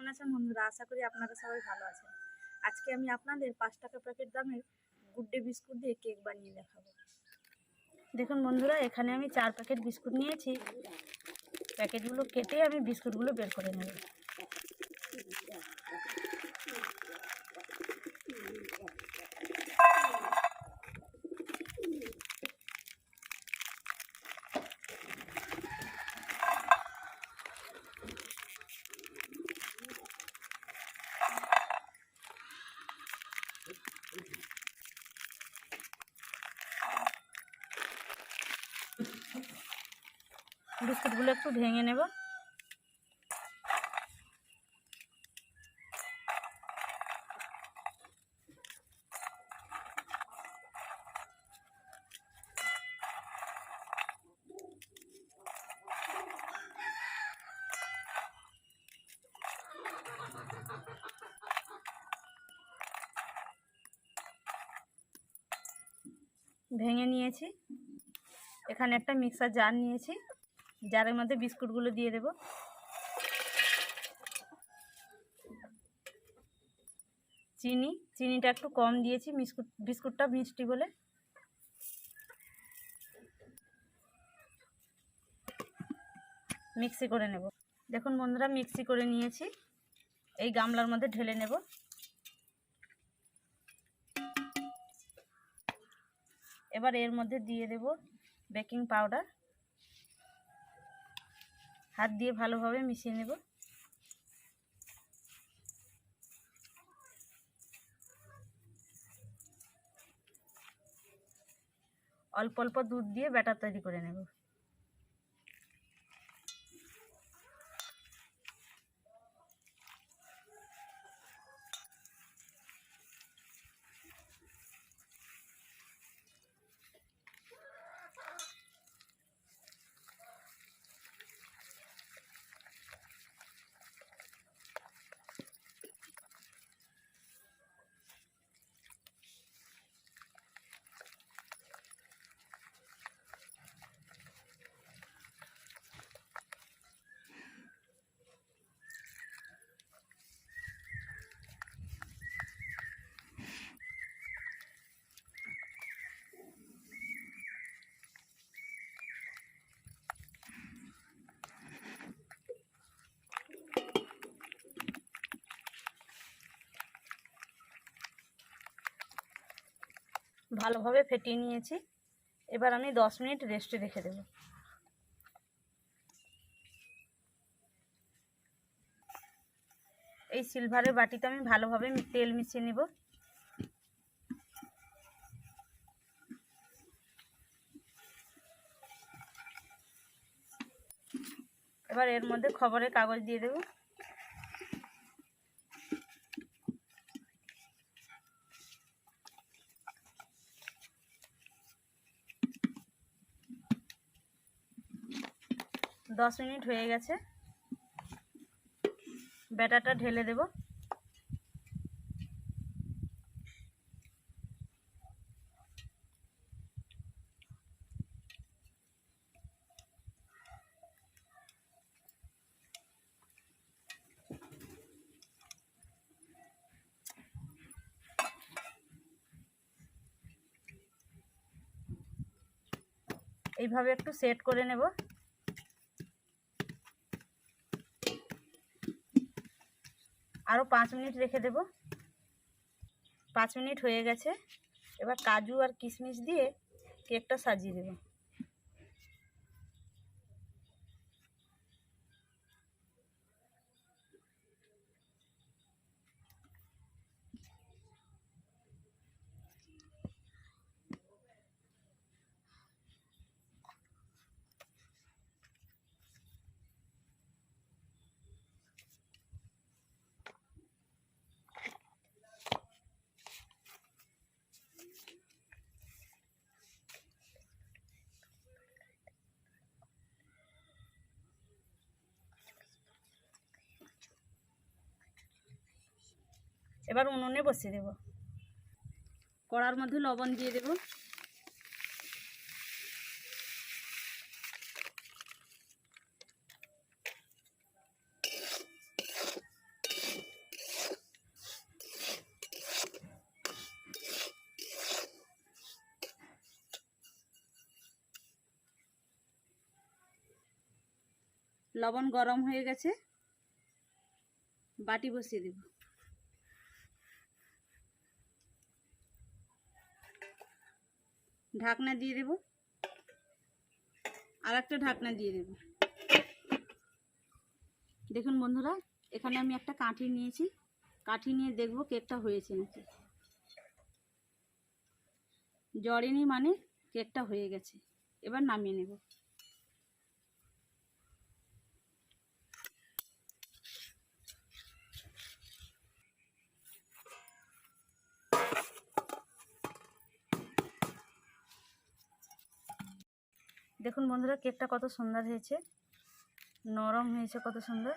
কেমন আছেন বন্ধুরা? আশা করি আপনারা সবাই ভালো আছেন। আজকে আমি আপনাদের 5 টাকা প্যাকেট দামের গুড ডে বিস্কুট দিয়ে কেক বানিয়ে দেখাবো। দেখুন বন্ধুরা, এখানে আমি 4 প্যাকেট বিস্কুট নিয়েছি। প্যাকেটগুলো কেটে আমি বিস্কুটগুলো বের করে নেব। বিস্কুটগুলো একটু ভেঙে নেব। ভেঙে নিয়েছি। এখানে একটা মিক্সার জার নিয়েছি, জারের মধ্যে বিস্কুটগুলো দিয়ে দেব। চিনিটা একটু কম দিয়েছি, বিস্কুটটা মিষ্টি বলে। মিক্সি করে নেব। দেখুন বন্ধুরা, মিক্সি করে নিয়েছি। এই গামলার মধ্যে ঢেলে নেব। এবার এর মধ্যে দিয়ে দেব বেকিং পাউডার। হাত দিয়ে ভালোভাবে মিশিয়ে নেব। অল্প অল্প দুধ দিয়ে ব্যাটার তৈরি করে নেব। ভালোভাবে ফেটিয়ে নিয়েছি। এবার আমি 10 মিনিট রেস্টে রেখে দেব। এই সিলভারের বাটিতে আমি ভালোভাবে তেল মিশিয়ে নেব। এবার এর মধ্যে খবরের কাগজ দিয়ে দেব। দশ মিনিট হয়ে গেছে। ব্যাটারটা ঢেলে দেব। এইভাবে একটু সেট করে নেব। আরও 5 মিনিট রেখে দেব। 5 মিনিট হয়ে গেছে। এবার কাজু আর কিশমিশ দিয়ে কেকটা সাজিয়ে দেব। এবার উনুনে বসিয়ে দেব। কড়ার মধ্যে লবণ দিয়ে দেব। লবণ গরম হয়ে গেছে, বাটি বসিয়ে দেব। ঢাকনা দিয়ে দেব, আর একটা ঢাকনা দিয়ে দেব। দেখুন বন্ধুরা, এখানে আমি একটা কাঠি নিয়েছি, কাঠি নিয়ে দেখব কেকটা হয়েছে নাকি। জড়েনি মানে কেকটা হয়ে গেছে। এবার নামিয়ে নেব। দেখুন বন্ধুরা, কেকটা কত সুন্দর হয়েছে, নরম হয়েছে, কত সুন্দর।